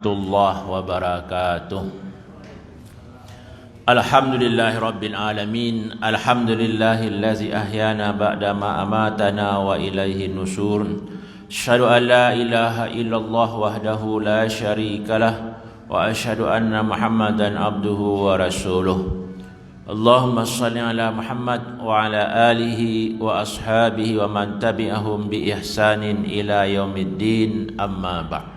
warahmatullahi wabarakatuh. Alhamdulillahi rabbil alamin. Alhamdulillahillazi ahyana ba'da ma amatana wa ilaihi nusur. Asyhadu an la ilaha illallah wahdahu la syarikalah wa asyhadu anna Muhammadan abduhu wa rasuluh. Allahumma salli ala Muhammad wa ala alihi wa ashabihi wa man tabi'ahum bi ihsanin ila yaumiddin, amma ba'd.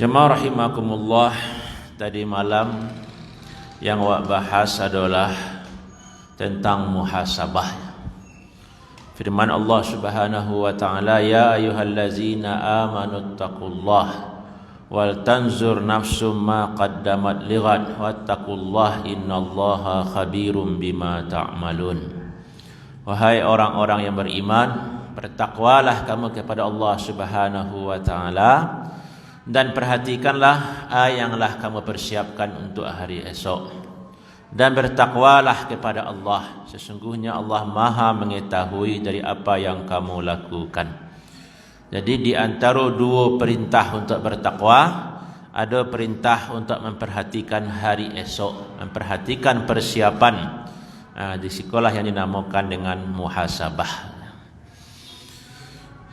Jemaah rahimakumullah, tadi malam yang wak bahas adalah tentang muhasabah. Firman Allah Subhanahu wa taala, ya ayyuhallazina amanu taqullaha wal tanzur nafsum ma qaddamat lighad wattaqullaha innallaha khabirum bima ta'malun. Wahai orang-orang yang beriman, bertakwalah kamu kepada Allah Subhanahu wa taala dan perhatikanlah yang kamu persiapkan untuk hari esok, dan bertakwalah kepada Allah, sesungguhnya Allah Maha mengetahui dari apa yang kamu lakukan. Jadi di antara dua perintah untuk bertakwa, ada perintah untuk memperhatikan hari esok, memperhatikan persiapan. Di sekolah yang dinamakan dengan muhasabah.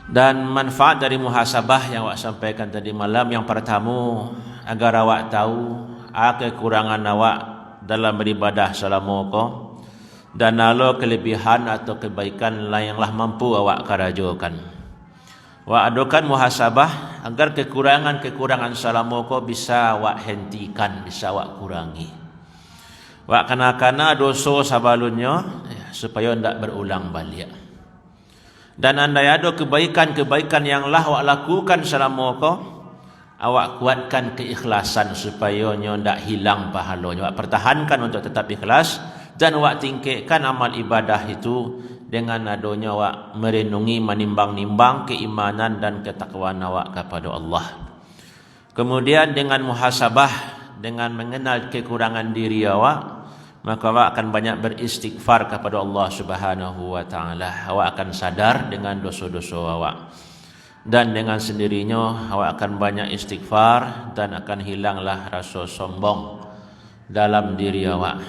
Dan manfaat dari muhasabah yang awak sampaikan tadi malam, yang pertama, agar awak tahu kekurangan awak dalam beribadah selama kau, dan kalau kelebihan atau kebaikan lain yang mampu awak kerajakan. Awak adakan muhasabah agar kekurangan selama kau bisa awak hentikan, bisa awak kurangi. Awak kena dosa sebelumnya supaya tidak berulang balik. Dan andai ada kebaikan-kebaikan yang awak lakukan selama kau, awak kuatkan keikhlasan supaya tidak hilang pahalanya. Awak pertahankan untuk tetap ikhlas, dan awak tingkatkan amal ibadah itu dengan adanya awak merenungi, menimbang-nimbang keimanan dan ketakwaan awak kepada Allah. Kemudian dengan muhasabah, dengan mengenal kekurangan diri awak, maka awak akan banyak beristighfar kepada Allah Subhanahu wa taala. Awak akan sadar dengan dosa-dosa awak, dan dengan sendirinya awak akan banyak istighfar, dan akan hilanglah rasa sombong dalam diri awak.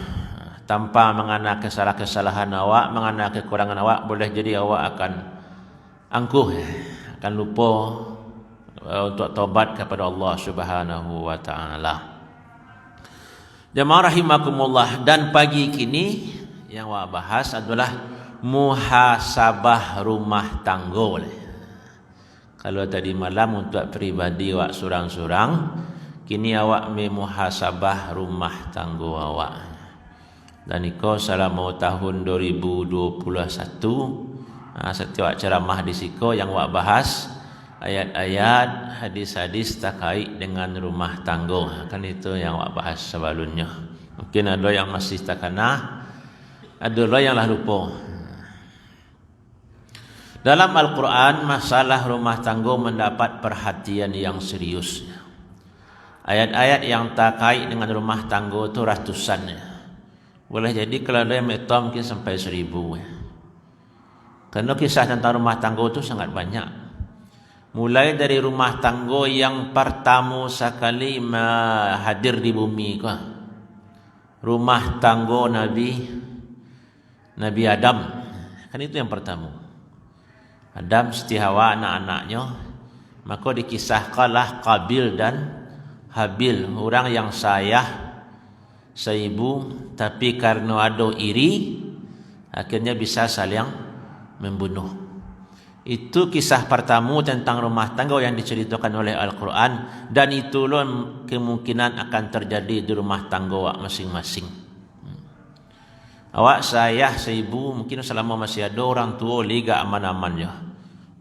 Tanpa mengenal kesalahan awak, mengenal kekurangan awak, boleh jadi awak akan angkuh, akan lupa untuk taubat kepada Allah Subhanahu wa taala. Jemaah rahimakumullah, dan pagi kini yang awak bahas adalah muhasabah rumah tangga. Kalau tadi malam untuk pribadi awak surang-surang, kini awak muhasabah rumah tangga awak. Dan iko selama tahun 2021, setiap ceramah di siko yang awak bahas ayat-ayat, hadis-hadis terkait dengan rumah tangga. Kan itu yang awak bahas sebelumnya. Mungkin ada yang masih tak kena, ada yang lah lupa. Dalam Al-Quran, masalah rumah tangga mendapat perhatian yang serius. Ayat-ayat yang terkait dengan rumah tangga itu ratusan. Boleh jadi kalau ada yang metom mungkin sampai 1000. Karena kisah tentang rumah tangga itu sangat banyak. Mulai dari rumah tangga yang pertama sekali hadir di bumi, rumah tangga Nabi Adam. Kan itu yang pertama. Adam siti Hawa anak-anaknya, maka dikisahkanlah Qabil dan Habil, orang yang sayah seibu, tapi karena ada iri, akhirnya bisa saling membunuh. Itu kisah pertama tentang rumah tangga yang diceritakan oleh Al-Quran, dan itulah kemungkinan akan terjadi di rumah tangga awak masing-masing. Awak sayah seibu, mungkin selama masih ada orang tua liga aman-aman ya,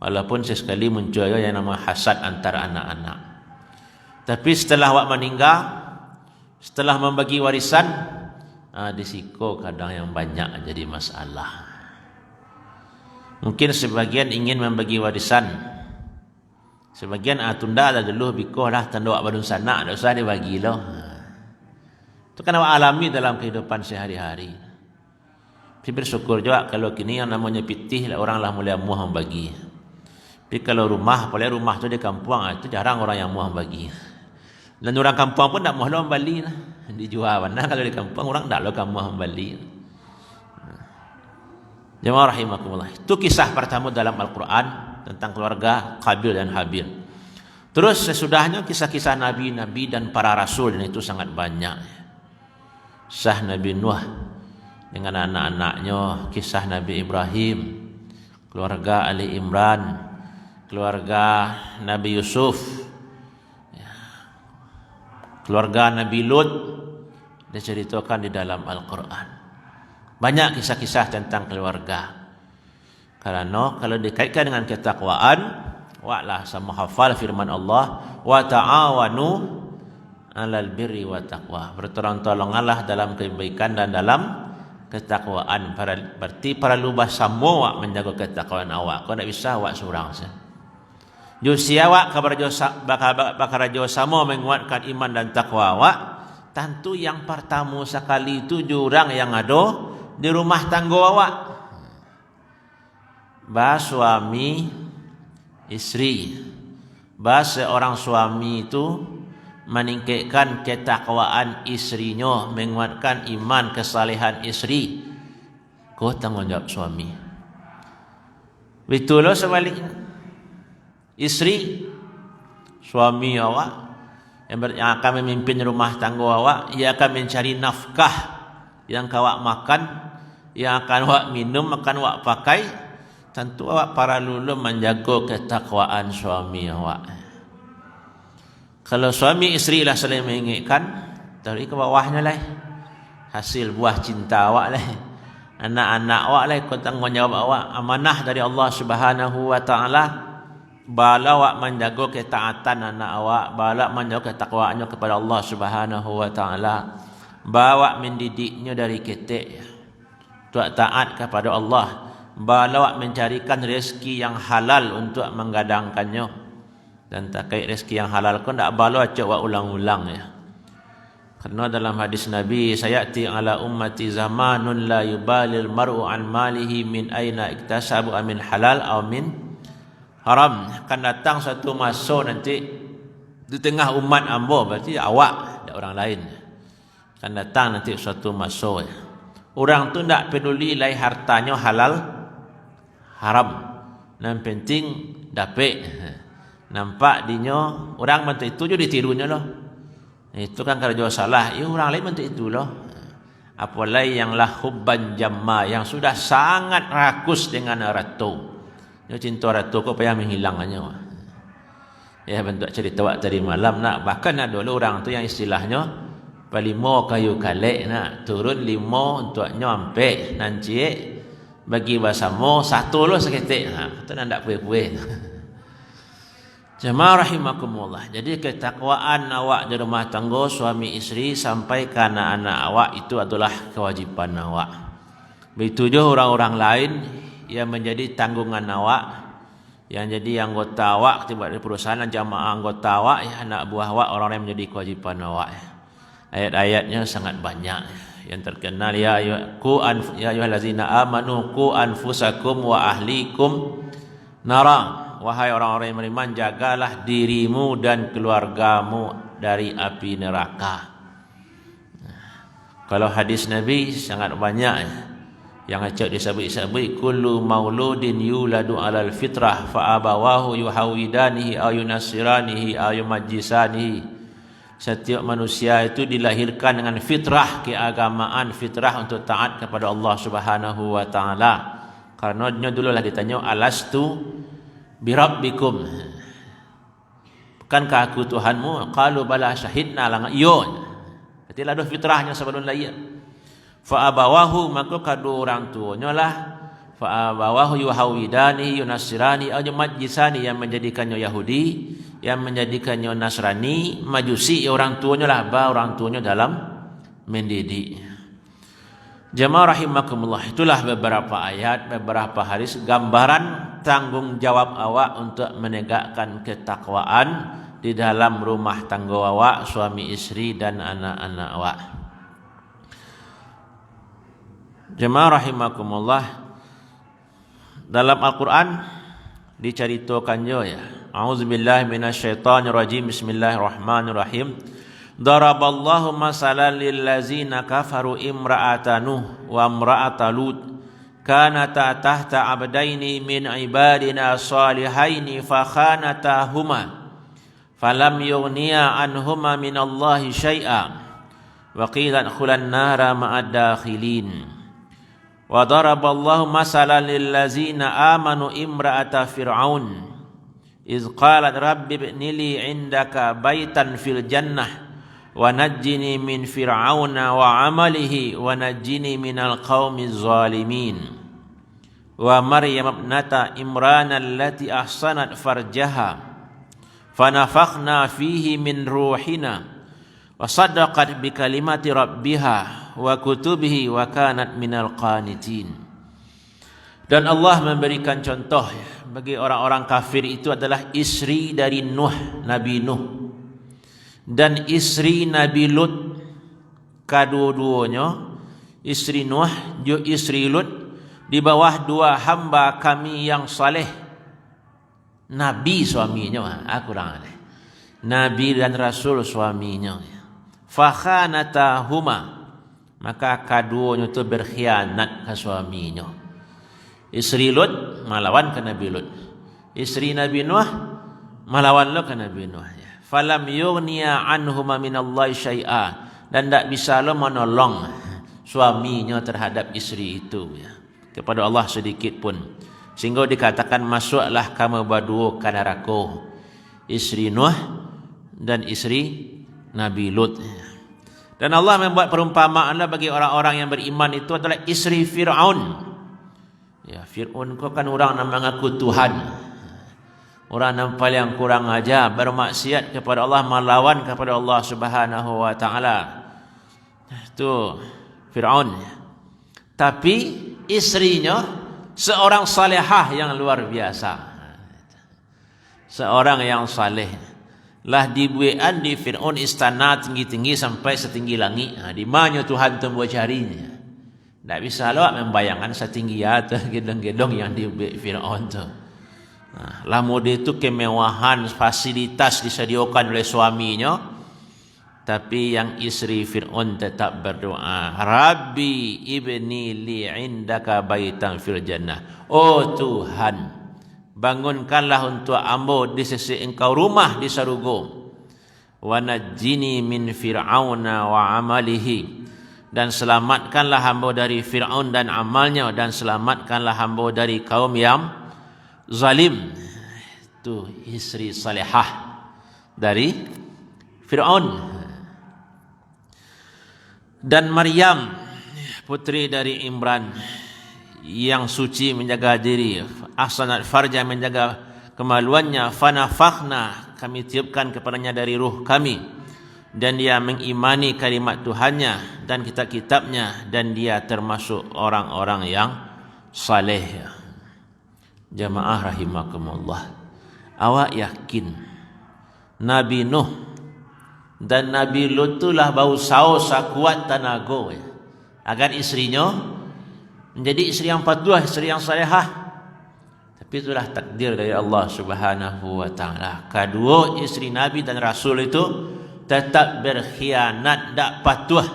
walaupun sesekali muncul yang nama hasad antara anak-anak. Tapi setelah awak meninggal, setelah membagi warisan, di siko kadang yang banyak jadi masalah. Mungkin sebagian ingin membagi warisan, sebagian tunda ada dulu biko lah tanda awak badun sana, tak usah dibagi loh. Itu kan awak alami dalam kehidupan sehari-hari. Tapi bersyukur juga kalau kini yang namanya pitih orang lah mulai muah membagi. Tapi kalau rumah, apalagi rumah tu di kampung, itu jarang orang yang muah membagi. Dan orang kampung pun tak mahu lah membeli lah. Dijual mana kalau di kampung orang tak lah kamu membeli. Jemaah rahimakumullah. Itu kisah pertama dalam Al-Quran tentang keluarga Qabil dan Habil. Terus sesudahnya kisah-kisah Nabi-Nabi dan para Rasul, dan itu sangat banyak. Kisah Nabi Nuh dengan anak-anaknya, kisah Nabi Ibrahim, keluarga Ali Imran, keluarga Nabi Yusuf, keluarga Nabi Lut, diceritakan di dalam Al-Quran. Banyak kisah-kisah tentang keluarga. Karena kalau dikaitkan dengan ketakwaan, wa'lah sama hafal firman Allah, wa ta'awanu 'alal birri wa taqwa. Bertolong-tolonganlah dalam kebaikan dan dalam ketakwaan. Berarti para lubah sama wak menjaga ketakwaan awak. Kau tak bisa awak seorang saja. Jusia awak bakal sama menguatkan iman dan takwa awak. Tentu yang pertama sekali itu jurang yang ada di rumah tangga awak. Suami istri. Seorang suami itu meningkatkan ketakwaan istrinya, menguatkan iman kesalehan istri. Kau tanggungjawab suami. Betul sebaliknya. Istri, suami awak yang akan memimpin rumah tangga awak, ia akan mencari nafkah yang awak makan, yang akan awak minum, akan awak pakai. Tentu awak para lulu menjaga ketakwaan suami awak. Kalau suami isteri lah saling mengingatkan, dari ke bawahnya lah hasil buah cinta awak lah, anak-anak awak lah ikut tanggungjawab awak, amanah dari Allah Subhanahu wa taala. Bala awak menjaga ketaatan anak awak, bala menjaga ketakwaannya kepada Allah Subhanahu wa taala. Bawa mendidiknya dari ketik taat kepada Allah. Bala awak mencarikan rezeki yang halal untuk menggadangkannya. Dan terkait rezeki yang halal kau tak bala acak awak ulang-ulang ya. Karena dalam hadis Nabi, sayati ala ummati zamanun la yubalil mar'u an malihi min aina iktasabu amin halal aw min haram. Akan datang satu masa nanti di tengah umat ambo, berarti awak dan orang lain. Akan datang nanti suatu masa ya. Orang tu tak peduli lai hartanya halal haram. Yang penting dapat. Nampak dinyo orang bentuk itu je ditirunya loh. Itu kan kalau jual salah, ya orang lain bentuk itu loh. Apalagi yang lah hubban jamma, yang sudah sangat rakus dengan ratu. Dia cinta ratu kau payah menghilangkannya. Ya bentuk cerita wak tadi malam nak. Bahkan ada dulu orang tu yang istilahnya palimo kayu kalek nak turun limo untuk nyampe nanti bagi basamo satu lo seketik. Itu nak puih-puih. Jemaah rahimakumullah. Jadi ketakwaan awak di rumah tangga suami isteri sampai ke anak-anak awak itu adalah kewajiban awak. Begitu juga orang-orang lain yang menjadi tanggungan awak, yang jadi anggota awak tiba di perusahaan, jamaah anggota awak, ya, anak buah awak, orang yang menjadi kewajipan awak. Ayat-ayatnya sangat banyak. Yang terkenal ya ayyuhallazina amanu qu anfusakum wa ahlikum nara. Wahai orang-orang yang beriman, jagalah dirimu dan keluargamu dari api neraka. Kalau hadis Nabi sangat banyak yang acak disebut-sebut, kullu mauludin yuladu alal fitrah fa abawahu yuhawidanihi aw yunassiranihi aw yumajjisanihi. Setiap manusia itu dilahirkan dengan fitrah, keagamaan fitrah untuk taat kepada Allah Subhanahu wa taala. Karena dululah ditanya alastu birabbikum, bukankah aku Tuhanmu? Qalu bala syahidna lang. Yo, berarti ada fitrahnya sebelum lahir. Fa abawahu, maka kedua orang tuanya lah, fa abawahu yuhawidani yunassirani aw yumajjisani, yang menjadikannya Yahudi, yang menjadikannya Nasrani, Majusi, orang tuanya lah, orang tuanya dalam mendidik. Jemaah rahimakumullah, itulah beberapa ayat, beberapa hadis, gambaran tanggung jawab awak untuk menegakkan ketakwaan di dalam rumah tangga awak, suami istri dan anak-anak awak. Jemaah rahimakumullah, dalam Al-Quran diceritakan jo ya. A'udzubillahi minasyaitonirrajim. Bismillahirrahmanirrahim. Daraballahu masalan lil ladzina kafaru imra'ata Nuh wa imra'ata Lut kanata tahta abdaini min ibadina salihaini fakhanatahuma falam yughniya anhuma minallahi syai'a wa qila adkhulan nara ma'ad dakhilin. Wa daraballahu masalan lil ladzina amanu imra'ata fir'aun iz qalat rabbi ibni li 'indaka baitan fil jannah wa najjini min fir'auna wa 'amalihi wa najjini minal qaumiz zalimin. Wa Maryam ibnata Imran allati ahsanat farjaha fanafakhna fihi min ruhina wa saddaqat bi kalimati rabbiha wa kutubihi wa kanat minal qanitin. Dan Allah memberikan contoh bagi orang-orang kafir itu adalah istri dari Nuh, Nabi Nuh, dan istri Nabi Lut. Kedua-duanya, istri Nuh juga istri Lut, di bawah dua hamba kami yang saleh. Nabi suaminya, kurang ada. Nabi dan Rasul suaminya. Fakhanatahuma, maka keduanya itu berkhianat ke suaminya. Istri Lut melawan ke Nabi Lut, istri Nabi Nuh melawan ke Nabi Nuh. Falam yughniya anhuma minallahi syai'a, dan tak bisa lo menolong suaminya terhadap istri itu ya, kepada Allah sedikit pun, sehingga dikatakan masuklah kamu berdua ke neraka, istri Nuh dan istri Nabi Lut. Dan Allah membuat perumpamaan bagi orang-orang yang beriman itu adalah istri Fir'aun. Ya, Fir'aun kau kan orang yang mengaku Tuhan, orang yang paling kurang ajar, bermaksiat kepada Allah, melawan kepada Allah Subhanahu wa taala. Itu Firaun. Tapi istrinya seorang salihah yang luar biasa. Seorang yang saleh. Lah dibuat di Firaun istana tinggi-tinggi sampai setinggi langit. Di mana Tuhan tu buat carinya? Tak bisa lo membayangkan setinggi atas gedung-gedung yang dibuat Firaun tu. Lama dia itu kemewahan, fasilitas disediakan oleh suaminya, tapi yang istri Fir'aun tetap berdoa, Rabbi ibni li indaka baitan fil jannah. Oh Tuhan, bangunkanlah untuk hamba di sisi engkau rumah di surga. Wa najjini min fir'auna wa amalihi, dan selamatkanlah hamba dari Fir'aun dan amalnya, dan selamatkanlah hamba dari kaum yang zalim. Itu istri salihah dari Fir'aun. Dan Maryam, putri dari Imran, yang suci menjaga diri, ahsanat farja, menjaga kemaluannya, fanafakhna, kami tiupkan kepadanya dari ruh kami, dan dia mengimani kalimat Tuhannya dan kitab-kitabnya, dan dia termasuk orang-orang yang saleh. Jamaah rahimakumullah, awak yakin Nabi Nuh dan Nabi Lut itulah bau saus kuat tenaga agar istrinya menjadi istri yang patuah, istri yang salihah. Tapi itulah takdir dari Allah Subhanahu wa taala. Kedua istri Nabi dan Rasul itu tetap berkhianat, tak patuh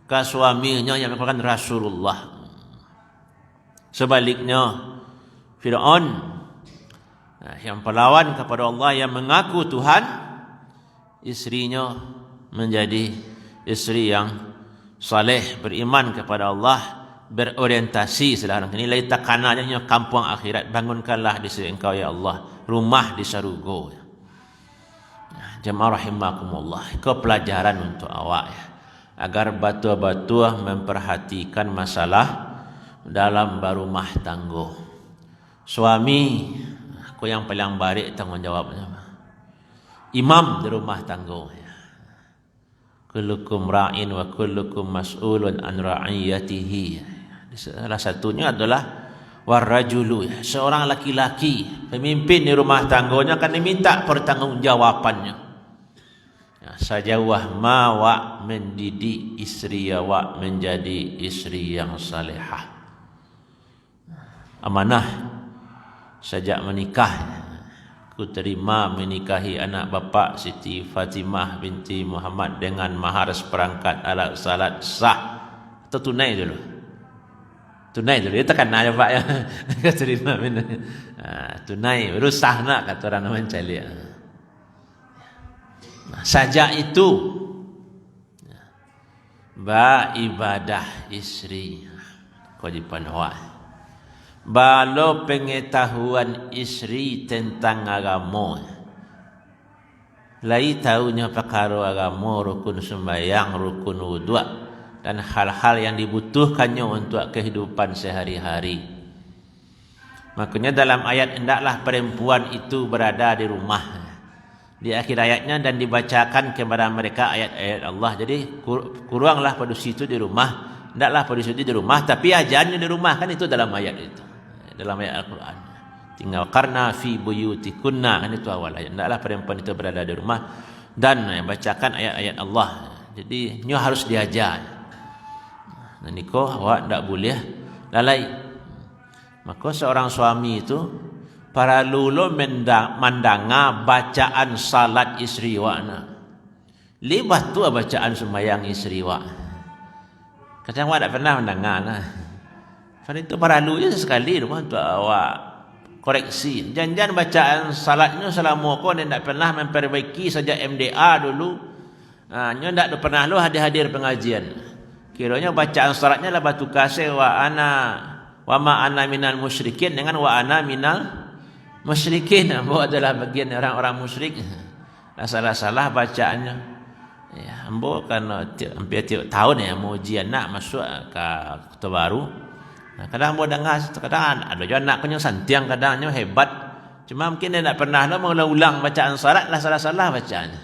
ke suaminya yang merupakan Rasulullah. Sebaliknya Fir'aun yang perlawan kepada Allah, yang mengaku Tuhan, istrinya menjadi istri yang saleh, beriman kepada Allah, berorientasi sekarang ini laita kananya kampung akhirat. Bangunkanlah di sisi engkau ya Allah rumah di surga. Jemaah rahimakumullah, itu pelajaran untuk awak ya, agar batua-batua memperhatikan masalah dalam berumah tangga. Suami aku yang paling baik tanggungjawabnya, imam di rumah tangga. Kullukum ra'in wa kullukum mas'ulun an ra'iyatihi. Salah satunya adalah warrajulu, seorang laki-laki pemimpin di rumah tangganya akan diminta pertanggungjawabannya. Sejauh mawak mendidik istri awak menjadi istri yang salihah. Amanah sejak menikah. Ku terima menikahi anak bapa Siti Fatimah binti Muhammad dengan mahar seperangkat alat salat sah. Atau tunai dulu. Tunai dulu. Itu kan aja Pak ya. Ku terima tunai. Baru sah nak kata orang nama calik. Sajak itu ibadah isteri kewajiban awak. Balo pengetahuan isteri tentang agama. Lai tahunya perkara agama, rukun sembahyang, rukun wudu dan hal-hal yang dibutuhkannya untuk kehidupan sehari-hari. Makanya dalam ayat hendaklah perempuan itu berada di rumah. Di akhir ayatnya dan dibacakan kepada mereka ayat-ayat Allah. Jadi kuranglah pada situ di rumah. Hendaklah pada situ di rumah. Tapi ajarnya di rumah. Kan itu dalam ayat itu. Dalam ayat Al-Quran. Tinggal karna fi buyutikunna. Kan itu awal ayat. Hendaklah perempuan itu berada di rumah. Dan bacakan ayat-ayat Allah. Jadi ini harus diajar. Dan niko awak tidak boleh lalai. Maka seorang suami itu para lulu mandanga bacaan salat isteri wakna. Libat tu bacaan sembahyang isteri wak. Kadang awak tak pernah mendengar lah. Karena itu para lulu je sekali rumah untuk awak koreksi. Jangan bacaan salatnya selama kau tak pernah memperbaiki sejak MDA dulu. Nyo tak pernah lu hadir-hadir pengajian. Kiranya bacaan salatnya lah batu kasih wa ma ana minal musyrikin dengan wa ana minal musyrikin. Ambo adalah bagian orang-orang musyrik. Salah-salah bacaannya. Ya, ambo kan hampir tiap tahun ya mau ujian nak masuk ke kota baru. Kadang ambo dengar, kadang ada juga anak punya santiang, kadangnya hebat. Cuma mungkin dia tak pernah lah mengulang bacaan salat lah salah-salah bacaannya.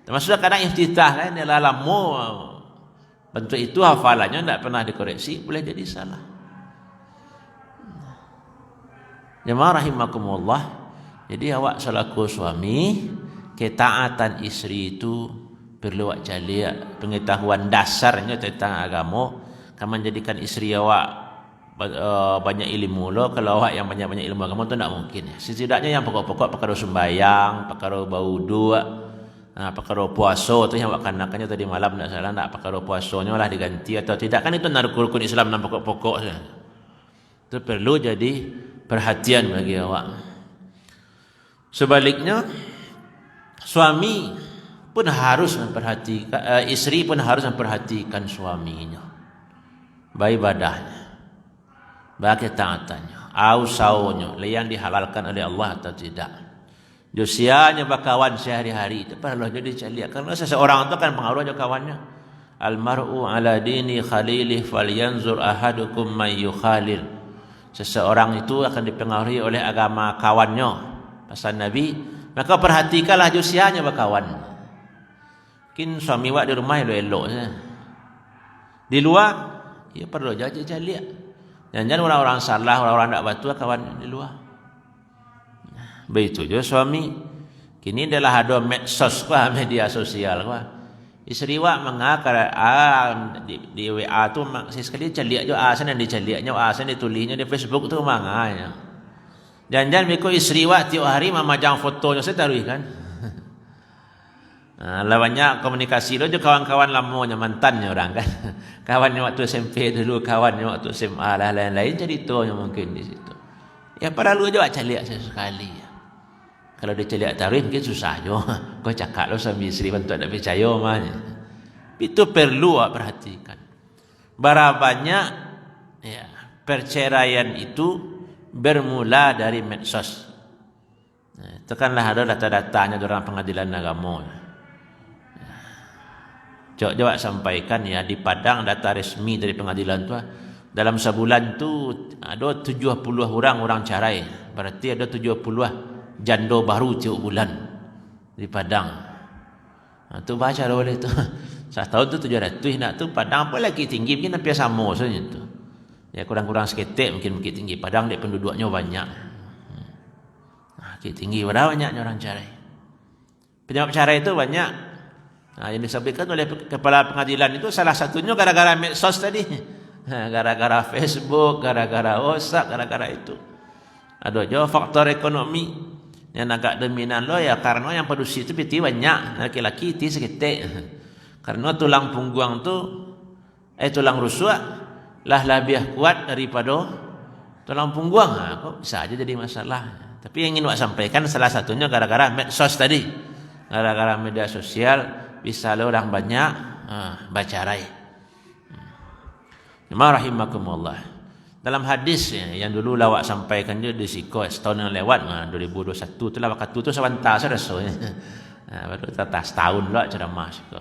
Termasuk kadang iftitah kan dia lama bentuk itu hafalannya tak pernah dikoreksi, boleh jadi salah. Jemaah rahimakumullah. Jadi awak selaku suami, ketaatan isteri itu perlu awak jali pengetahuan dasarnya tentang agama. Kamu menjadikan isteri awak banyak ilmu lo. Kalau awak yang banyak-banyak ilmu agama itu tidak mungkin. Setidaknya yang pokok-pokok perkara sembahyang, perkara baudu, perkara puasa itu yang awak kenakannya tadi malam tidak salah, tak perkara puasanya lah diganti atau tidak, kan itu rukun Islam dan pokok-pokok saja. Itu perlu jadi perhatian bagi awak. Sebaliknya suami pun harus memperhatikan, isteri pun harus memperhatikan suaminya, baik ibadahnya, baik ketaatannya, ausaunya, yang dihalalkan oleh Allah atau tidak. Josianya berkawan sehari-hari itu perlu jadi celiak. Karena seseorang itu kan pengaruh aja kawannya. Almar'u ala dini khalilih falyanzur ahadukum may yukhalil. Seseorang itu akan dipengaruhi oleh agama kawannya. Pasal Nabi, maka perhatikanlah josianya berkawan. Mungkin suami awak di rumah elok-elok saja. Di luar, ya perlu jadi celiak. Jangan orang-orang salah, orang-orang tak batul kawan di luar. Begitu juga suami. Kini adalah ada medsos kah, media sosial kah. Isteri wak mengakar di WA tu sekali celiak jo sana diceliaknya, sana ditulisnya di Facebook tu manganya. Jangan beko isteri wak tiap hari memajang fotonya saya taruh kan. Lawannya komunikasi lo je kawan-kawan lamanya mantannya orang kan. Kawannya waktu SMP dulu, kawannya waktu SMA lah lain-lain ceritanya mungkin di situ. Ya perlu juga celiak sesekali. Kalau dia celiak taruh mungkin susah jo. Kau cakap lo sama isteri untuk tak percaya mana. Itu perlu perhatikan. Berapa banyak ya, perceraian itu bermula dari medsos. Tekanlah ada data-datanya dalam pengadilan agama. Coba sampaikan ya di Padang data resmi dari pengadilan tu. Dalam sebulan tu ada 70 orang cerai. Berarti ada 70 janda baru tiap bulan di Padang. Tu baca lah boleh tu. Setahun tu 700 nak tu Padang apa lagi tinggi mungkin hampir sama saja tu. Ya kurang-kurang seketik mungkin tinggi. Padang dia penduduknya banyak. Tinggi berapa banyaknya orang cerai. Penyebab cerai itu banyak. Yang disebutkan oleh kepala pengadilan itu salah satunya gara-gara medsos tadi. Gara-gara Facebook, gara-gara WhatsApp, gara-gara itu. Ada juga faktor ekonomi yang agak dominan lo ya karena yang produksi itu piti banyak, laki-laki ti seketik. Karena tulang punggung tu tulang rusuk lah lebih kuat daripada tulang punggung. Kok bisa aja jadi masalah. Tapi yang ingin Wak sampaikan salah satunya gara-gara medsos tadi. Gara-gara media sosial bisa lo orang banyak baca rai. Rahimakumullah. Dalam hadis yang dulu lawak sampaikan je di Siko setahun yang lewat 2021 tu lah waktu tu sebentar saya rasa. Baru setahun lah ceramah Siko.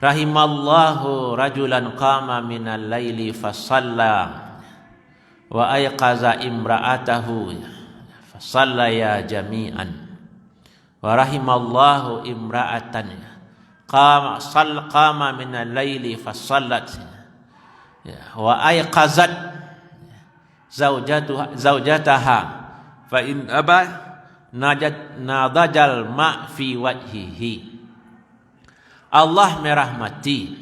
Rahimallahu rajulan qama minal laili fasalla wa ayqaza imra'atahu fasallaya jami'an. Wa rahimallahu imra'atan qama minal laili fasallat wa ayqazat zaujataha fa in aba nadajal ma fi wajhihi. Allah merahmati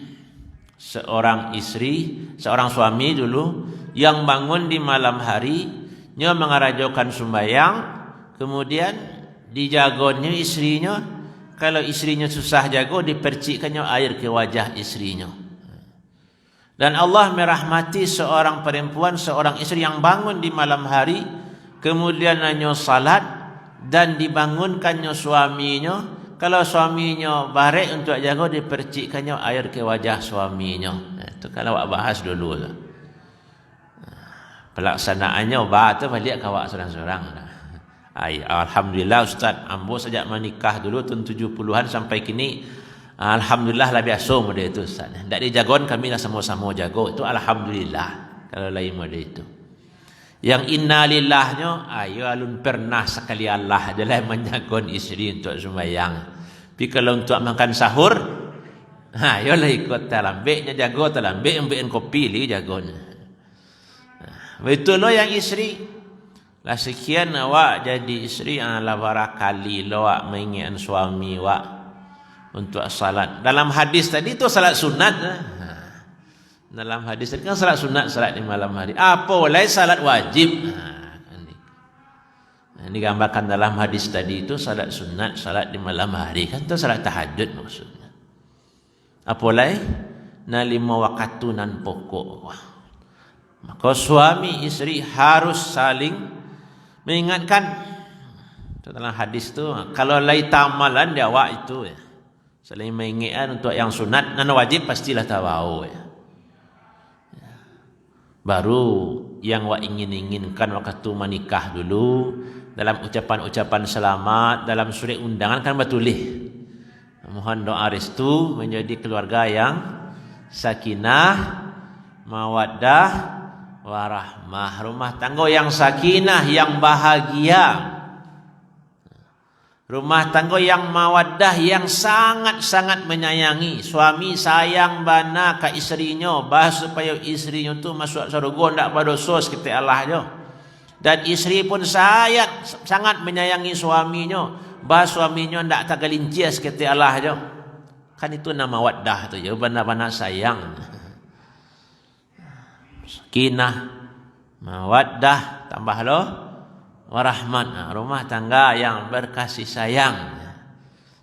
seorang istri, seorang suami dulu yang bangun di malam hari nya mengarajokan sembahyang, kemudian dijagonya istrinya. Kalau istrinya susah jago, dipercikkannya air ke wajah istrinya. Dan Allah merahmati seorang perempuan, seorang istri yang bangun di malam hari, kemudian hanya salat dan dibangunkannya suaminya. Kalau suaminya barek untuk jaga, dipercikkannya air ke wajah suaminya. Itu kalau awak bahas dulu lah. Pelaksanaannya tu balik ke awak seorang-seorang. Alhamdulillah Ustaz, ambo sejak menikah dulu tahun 70-an sampai kini, alhamdulillah lah biasa model itu Ustaz. Tak dijagon kami lah sama-sama jago. Itu alhamdulillah. Kalau lain model itu. Yang innalillahnya, ayo alun pernah sekali Allah adalah menjagon isteri untuk sembahyang. Tapi kalau untuk makan sahur, ayolah ikut talambiknya jago, talambik ambil kopi li jagon. Betul lo yang isteri. Lah sekian awak jadi isteri ala barakali lo awak mengingat suami awak untuk salat. Dalam hadis tadi itu salat sunat. Dalam hadis tadi kan salat sunat, salat di malam hari. Apa boleh salat wajib? Ini digambarkan dalam hadis tadi itu salat sunat, salat di malam hari. Kan itu salat tahajud maksudnya. Apa boleh? Na 5 waktu nan pokok. Maka suami isteri harus saling mengingatkan. Dalam hadis itu, kalau lai tamalan dia awak itu ya. Saling mengingatkan untuk yang sunat dan wajib pastilah tahu ya. Baru yang wak inginkan waktu menikah dulu dalam ucapan-ucapan selamat, dalam surat undangan kan bertulis mohon doa restu menjadi keluarga yang sakinah, mawaddah, warahmah, rumah tangga yang sakinah, yang bahagia. Rumah tangga yang mawaddah, yang sangat-sangat menyayangi. Suami sayang bana ke isterinya, bahas supaya isterinya tu masuk surga ndak berdosa seperti Allah je. Dan isteri pun sangat menyayangi suaminya, bahas suaminya ndak tagalincia seperti Allah je. Kan itu nama mawaddah tu je, bana-bana sayang. Sakinah, mawaddah, tambah lo warahmat, rumah tangga yang berkasih sayang.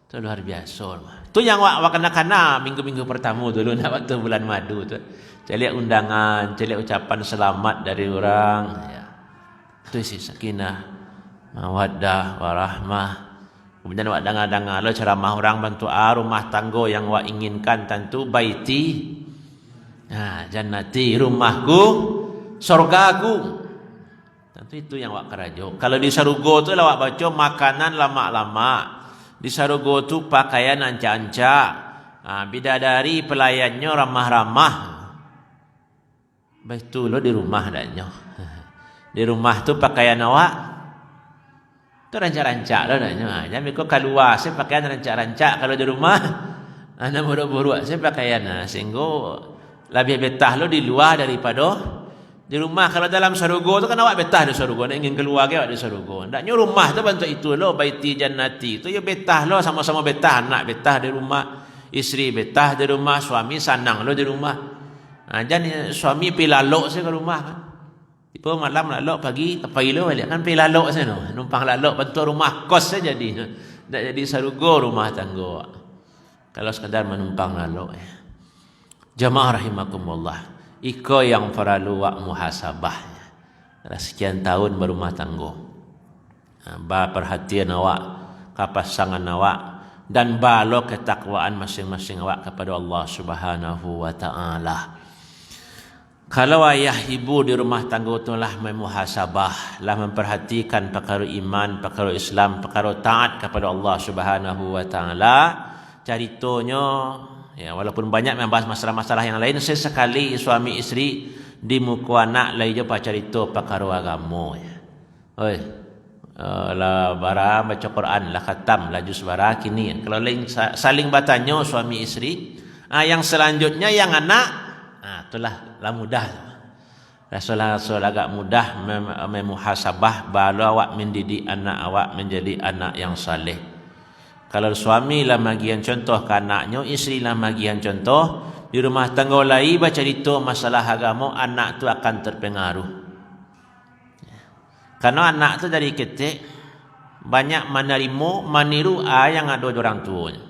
Itu luar biasa. Itu yang wak kena minggu-minggu pertama dulu nak waktu bulan madu tu. Celiak undangan, celiak ucapan selamat dari orang. Ya. Itu isi sakinah, mawaddah, warahmah. Kemudian wak dengar-dengar lo ceramah orang bantu rumah tangga yang wak inginkan tentu baiti. Jannati, rumahku, surgaku. Tentu itu yang wak kerajo. Kalau di sarugo tu lah wak baca makanan lama-lama. Di sarugo tu pakaian anca-anca. Bidadari pelayannya ramah-ramah. Betul lo di rumah adanya. Di rumah tu pakaian awak tu rancak-rancak lo adanya. Jangan kau keluar saya pakaian rancak-rancak. Kalau di rumah anda buruk-buruk saya pakaian sehingga lebih betah lo di luar daripada di rumah. Kalau dalam sarugo tu kan awak betah di sarugo, nak ingin keluar ke awak di sarugo. Ndaknya rumah tu bentuk itu lo, baiti jannati. Tu ya betah lo, sama-sama betah, anak betah di rumah, isteri betah di rumah, suami sanang lo di rumah. Jangan suami pi lalok saya ke rumah kan. Tiba malam lalok pagi pergi lo balik kan pergi lalok sana. Numpang lalok bantu rumah kos saja jadi. Tak jadi sarugo rumah tangga. Kalau sekadar menumpang lalok. Jamaah rahimakumullah. Iko yang perlu wak muhasabah. Sekian tahun berumah tangga. Ba perhatian awak ke pasangan awak dan balo ketakwaan masing-masing awak kepada Allah Subhanahu wa taala. Kalau ayah ibu di rumah tangga itulah memuhasabah, lah memperhatikan perkara iman, perkara Islam, perkara taat kepada Allah Subhanahu wa taala, ceritanya ya walaupun banyak membahas masalah-masalah yang lain, sesekali suami isteri di muka anak lai je cerita perkara agama ya. Oi. Lah bara baca Quran, lah khatam, lah juz bara kini. Kalau lain saling bertanya suami isteri, yang selanjutnya yang anak itulah lah mudah. Rasul agak mudah memuhasabah bala awak mendidik anak awak menjadi anak yang saleh. Kalau suami lah bagian contoh ke anaknya, isteri lah bagian contoh, di rumah tangga lain baca cerita masalah agama, anak tu akan terpengaruh. Karena anak tu dari kecil banyak meniru yang ada di orang tuanya.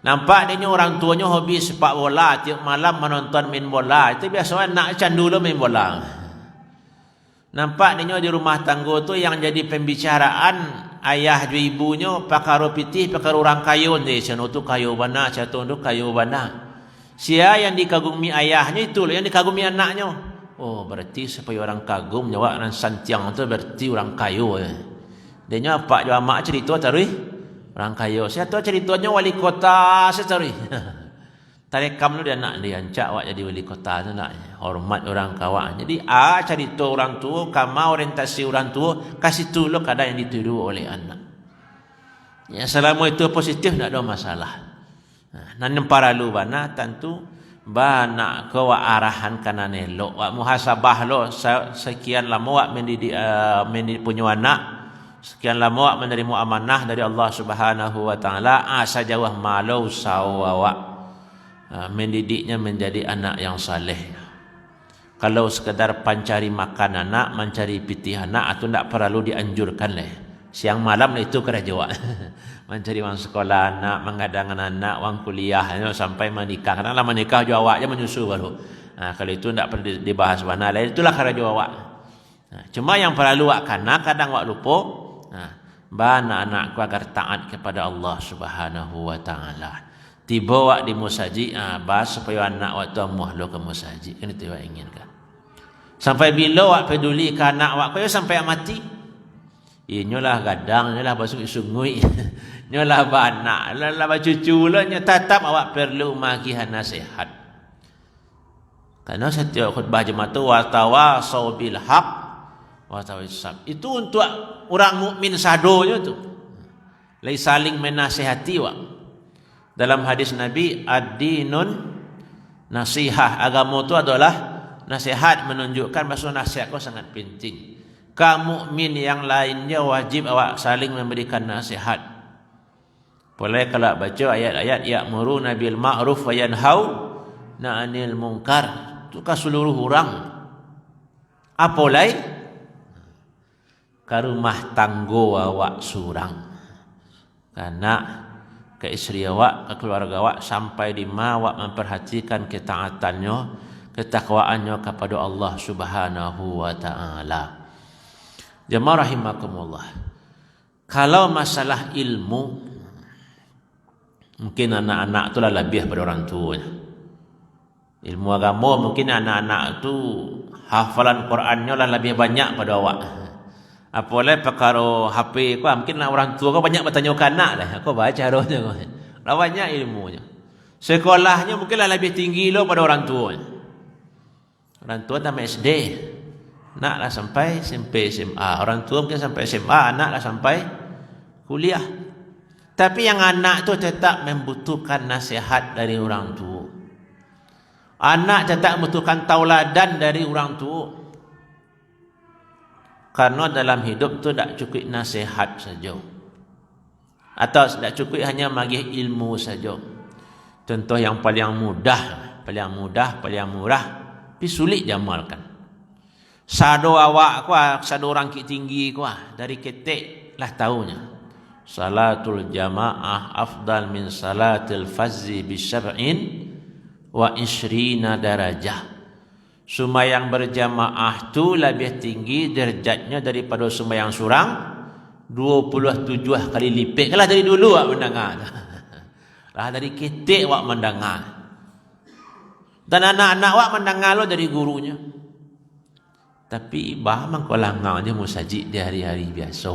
Nampak dia orang tuanya hobi sepak bola, tiap malam menonton main bola. Itu biasa anak candu lo main bola. Nampak dia di rumah tangga tu yang jadi pembicaraan ayah dan ibunya perkara pitih, perkara orang kayun dia. Cano tu kayu bana, cano tu kayu bana. Sia yang dikagumi ayahnya itu yang dikagumi anaknya. Oh, berarti supaya orang kagum jawab dan santiang tu berarti orang kayu. Dia apa jawab mak cerita tarui orang kayu. Saya tahu ceritanya wali kota setari. Tarekam tu dia nak dia ancak awak jadi wali kota tu nak hormat orang kawan. Jadi cerita orang tua, kama orientasi orang tua, kasih tolong kadang yang ditiru oleh anak. Ya selama itu positif tak ada masalah. Nan para lu bana tentu bana ke wa arahan kana nelok wa muhasabah lo sekian lama wa mendidik punya anak, sekian lama wa menerima amanah dari Allah Subhanahu wa taala, sajawah malau sawa mendidiknya menjadi anak yang saleh. Kalau sekadar pancari makan anak, mencari pitih anak atau tak perlu dianjurkan lah. Siang malam itu kerja mencari wang sekolah anak, menggadang anak, wang kuliah sampai menikah. Karena menikah juga awak je menyusu baru. Kalau itu tidak perlu dibahas mana lain, itulah kerja awak. Cuma yang perlu awak kadang awak lupa. Bana anakku agar taat kepada Allah Subhanahu wa taala. Tiba awak di musaji, bahas supaya anak awak tu muhlo ke musaji. Kan itu awak inginkan. Sampai bila awak peduli ke anak awak kau sampai mati? Inyolah gadang, inyolah basuh sungui, inyolah banak, inyolah cucu lah, tetap awak perlu makihan nasihat. Karena setiap khutbah jemaah tu watawasau bil haq, watawasab. Itu untuk orang mukmin sadonya tu. Lai saling menasihati wak. Dalam hadis Nabi, ad-dinun nasihah. Agama tu adalah nasihat, menunjukkan bahawa nasihat kau sangat penting. Kaum mukmin yang lainnya wajib awak saling memberikan nasihat. Boleh kalau baca ayat-ayat ya'muruna bil ma'ruf wa yanhauna 'anil munkar, itu ke seluruh orang. Apolai ke rumah tangga awak surang. Karena ke isteri awak, ke keluarga awak sampai di mana awak memperhatikan ketaatannya, ketakwaannya kepada Allah Subhanahu wa taala. Jemaah rahimakumullah. Kalau masalah ilmu, mungkin anak-anak itulah lebih pada orang tuanya. Ilmu agama mungkin anak-anak itu hafalan Qurannya lah lebih banyak pada awak. Apalagi perkara HP kau, mungkin orang tua kau banyak bertanya ke anak lah. Kau baca rohnya kau. Lah banyak ilmunya. Sekolahnya mungkin lah lebih tinggi lo pada orang tuanya. Orang tua tamat SD. Naklah sampai SMP SMA. Orang tua mungkin sampai SMA, anaklah sampai kuliah. Tapi yang anak tu tetap membutuhkan nasihat dari orang tua. Anak tetap membutuhkan tauladan dari orang tua. Karena dalam hidup tu tak cukup nasihat saja. Atau tak cukup hanya bagi ilmu saja. Contoh yang paling mudah, paling murah, tapi sulit diamalkan. Sado awak kuah, sado orang ki tinggi kuah dari ketek lah taunya. Salatul jamaah afdal min salatil fazzi bi syar'in wa ishrina darajah. Sembahyang berjamaah tu lebih tinggi derajatnya daripada sembahyang surang 27 kali lipat. Kalau dari dulu awak mendengar. Lah dari ketek awak mendengar. Dan anak-anak awak mendengar lo dari gurunya. Tapi bahang kau langau dia musajid di hari-hari biasa.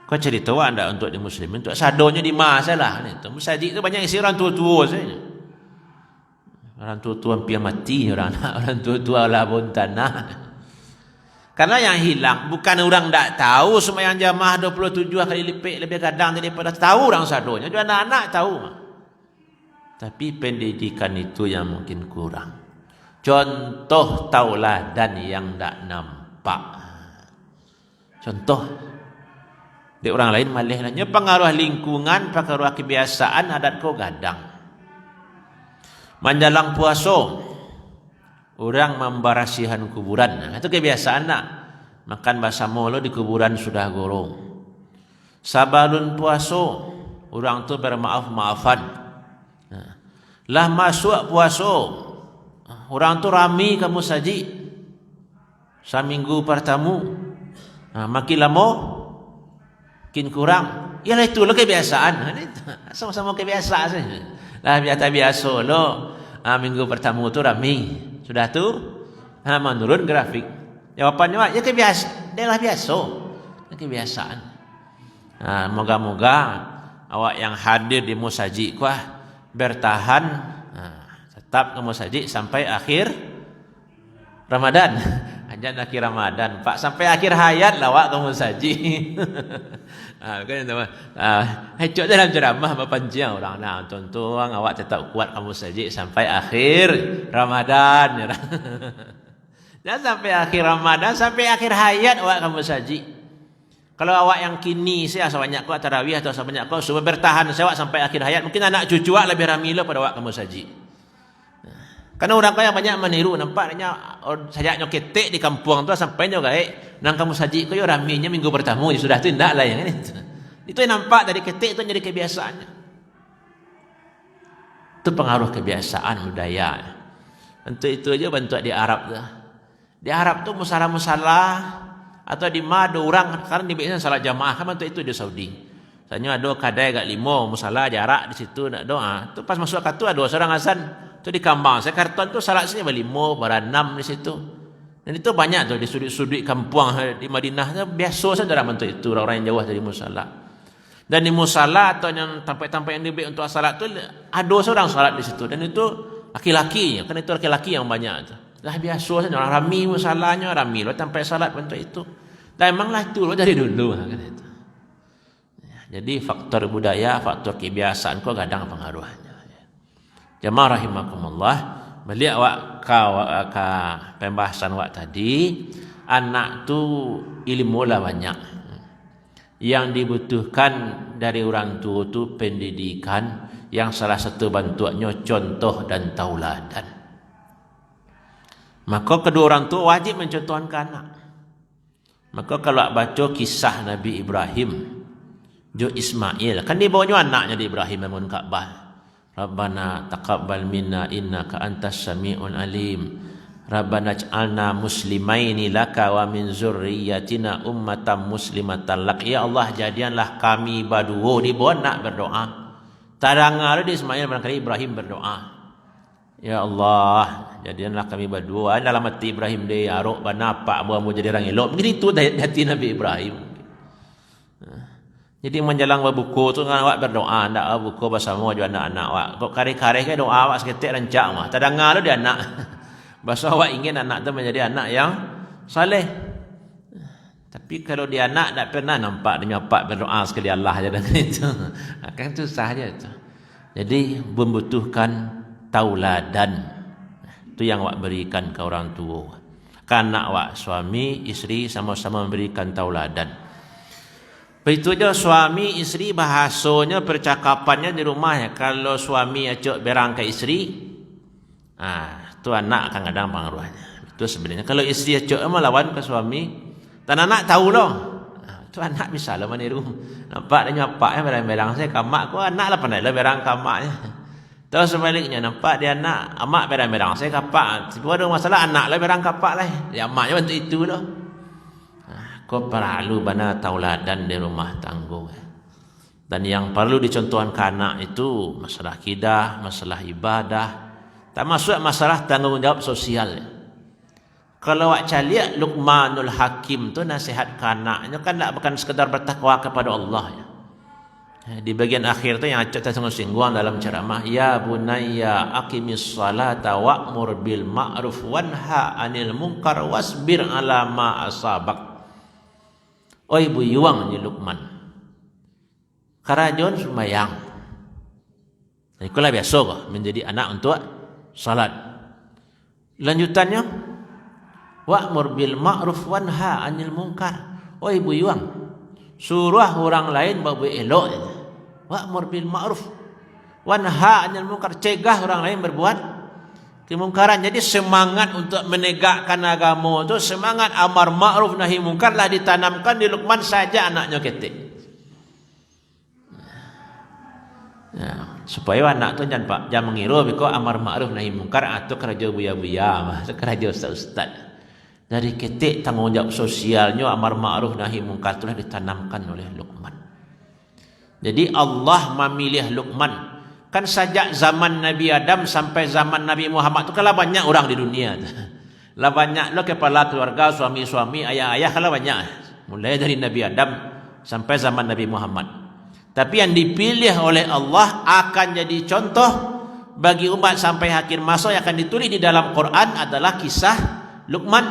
Kau cerita awak anda untuk di muslimin untuk sadonya di masa lah. Musajid tu banyak isi orang tua-tua saja. Orang tua-tua hampir mati orang tua-tua lah pun tanah. Karena yang hilang bukan orang tak tahu sembahyang jamaah 27 kali lipat lebih kadang daripada tahu orang sadonya. Juga anak-anak tahu. Tapi pendidikan itu yang mungkin kurang. Contoh tauladan yang tak nampak. Contoh di orang lain malihnya pengaruh lingkungan, pengaruh kebiasaan adat kau gadang. Menjelang puasa orang membarasihan kuburan. Itu kebiasaan nak. Makan basamo lo di kuburan sudah gorong. Sabalun puasa orang tu bermaaf-maafan. Lah masuk puasa orang tu rami kamu saji. Seminggu pertama makin lama makin kurang. Ialah itu lo kebiasaan. Sama-sama kebiasaan saja. Lah biasa lo minggu pertama tu rami. Sudah tu menurun grafik. Jawapannya ya kebiasaan. Dia lah biasa. Kebiasaan. Moga-moga awak yang hadir di musajid kuah bertahan tetap ke musajid sampai akhir Ramadan. Ajan akhir Ramadan, Pak, sampai akhir hayat lah awak ke musajid. Kan teman. Hecok dalam ceramah berpanjang orang nah tuan-tuan awak tetap kuat ke musajid sampai akhir Ramadan. Dan sampai akhir Ramadan, sampai akhir hayat awak ke musajid. Kalau awak yang kini saya sebanyak kuat tarawih atau sebanyak kuat supaya bertahan saya sampai akhir hayat, mungkin anak cucu awak lebih ramila pada awak ke musajid. Karena orang kaya banyak meniru, nampaknya sajaknya ketek di kampung tu sampainya gaik nang kamu saji kau raminya minggu pertama sudah tu ndak lah yang itu. Itu yang nampak dari ketek itu jadi kebiasaannya. Itu pengaruh kebiasaan budaya. Untuk itu aja bentuk di Arab tu. Di Arab tu musalah-musalah atau di madu orang sekarang dibiasakan salat jamaah kan bentuk itu di Saudi. Misalnya ada kadai kat 5 musalah jarak di situ nak doa. Tu pas masuk kat tu ada seorang azan. Tu di Kambang, saya karton tu salat sini 5, 6 di situ. Dan itu banyak tu di sudut-sudut kampung di Madinah. Biasa saja orang bentuk itu, orang yang jauh dari musala. Dan di musala atau yang tempat-tempat yang diberi untuk salat tu ada seorang salat di situ. Dan itu laki-laki, kan itu laki-laki yang banyak tu. Dah biasa saja orang rami musalanya, rami lo tempat salat bentuk itu. Dan memanglah itu lo dari dulu kan itu. Jadi faktor budaya, faktor kebiasaan kau kadang pengaruhnya. Jamaah rahimakumullah, balik awak ka pembahasan awak tadi, anak tu ilmu lah banyak. Yang dibutuhkan dari orang tua tu pendidikan, yang salah satu bentuknya contoh dan tauladan. Maka kedua orang tua wajib mencontohkan anak. Maka kalau baca kisah Nabi Ibrahim jo Ismail, kan dia bawanya anaknya di Ibrahim bangun Ka'bah. Rabbana taqabbal minna innaka antas sami'un alim. Rabbana ij'alna muslimaini laka wa min zurriyyatina ummatan muslimatan lak. Ya Allah, jadikanlah kami berdua di bawah nak berdoa. Tadangar di Ismail barangkali Ibrahim berdoa. Ya Allah, jadikanlah kami berdua dalam hati Ibrahim dia arok bana pak buah jadi orang elok. Begitu hati Nabi Ibrahim. Jadi menjelang berbuku tu dengan awak berdoa, ndak buku bersama juga anak-anak awak. Kok kare-kare ke doa awak seketik rancak mah. Tadangar lu dia anak. Bahasa awak ingin anak tu menjadi anak yang saleh. Tapi kalau dia anak tak pernah nampak dia nyapak berdoa sekali Allah aja dengan itu. Kan susah aja itu. Jadi membutuhkan tauladan. Itu yang awak berikan ke orang tua. Kan anak awak, suami, isteri sama-sama memberikan tauladan. Begitu je suami isteri bahasanya percakapannya di rumah. Kalau suami acok berang ke isteri, tu anak kadang-kadang pengaruhnya. Itu sebenarnya kalau isteri cok melawan ke suami, dan anak tahu loh. Tu anak misalnya meniru. Nampak dia nyapaknya berang-berang saya kamak ko anak lah pandai lah berang kamaknya. Tahu sebaliknya nampak dia anak amak berang-berang saya kapak. Tiba ada masalah anak lah berang kapak lah. Ya amaknya bantu itu loh. Kau perlu bana tauladan di rumah tangga. Dan yang perlu dicontohkan ke anak itu masalah akidah, masalah ibadah, termasuk masalah tanggungjawab sosial. Kalau awak lihat Luqmanul Hakim tu nasihat ke anaknya kan tak bukan sekadar bertakwa kepada Allah ya. Di bagian akhir tu yang acak tersinggung dalam ceramah, ya bunayya aqimis salata wa'mur bil ma'ruf wanha 'anil munkar wasbir 'ala ma asabak. Oi buyuang ni Luqman. Karajon sembahyang. Itulah biasa kok menjadi anak untuk salat. Lanjutannya, wa'mur bil ma'ruf wanha 'anil munkar. Oi buyuang, suruh orang lain berbuat elok. Wa'mur bil ma'ruf wanha 'anil munkar, cegah orang lain berbuat kemungkaran. Jadi semangat untuk menegakkan agama itu, semangat amar ma'ruf nahi munkar lah ditanamkan di Luqman saja anaknya ketik. Ya, supaya anak tu jangan mengira biko amar ma'ruf nahi munkar atau kerja buya-buya, kerja ustaz-ustaz. Dari ketik tanggungjawab sosialnya amar ma'ruf nahi munkar telah ditanamkan oleh Luqman. Jadi Allah memilih Luqman. Kan sejak zaman Nabi Adam sampai zaman Nabi Muhammad tu kalah banyak orang di dunia. Lah banyak lo kepala keluarga, suami-suami, ayah-ayah kalah banyak. Mulai dari Nabi Adam sampai zaman Nabi Muhammad. Tapi yang dipilih oleh Allah akan jadi contoh bagi umat sampai akhir masa yang akan ditulis di dalam Quran adalah kisah Luqman.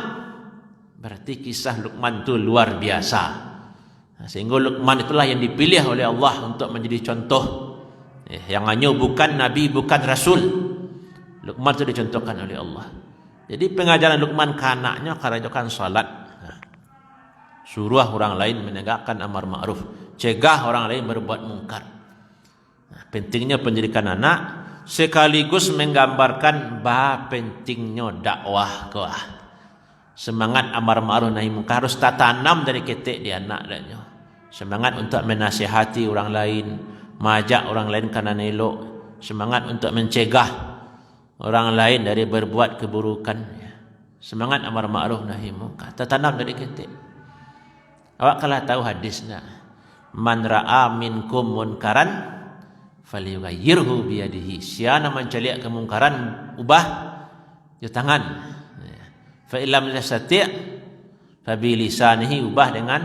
Berarti kisah Luqman itu luar biasa. Sehingga Luqman itulah yang dipilih oleh Allah untuk menjadi contoh. Yang hanya bukan Nabi, bukan Rasul. Luqman itu dicontohkan oleh Allah. Jadi pengajaran Luqman ke anaknya karajokan salat. Suruh orang lain menegakkan amar ma'ruf, cegah orang lain berbuat mungkar. Pentingnya pendidikan anak sekaligus menggambarkan bah pentingnya dakwah ke semangat amar ma'ruf nahi munkar harus tanam dari ketik di anak dia. Semangat untuk menasihati orang lain, mengajak orang lain kana elok, semangat untuk mencegah orang lain dari berbuat keburukan. Semangat amar ma'ruf nahi munkar tertanam dari ketik. Awak kalau tahu hadisnya, man ra'a minkum munkaran falyughayyirhu biyadihi. Siapa menceliak kemungkaran ubah di tangan. Fa illam yastati' fa bi lisanihi, ubah dengan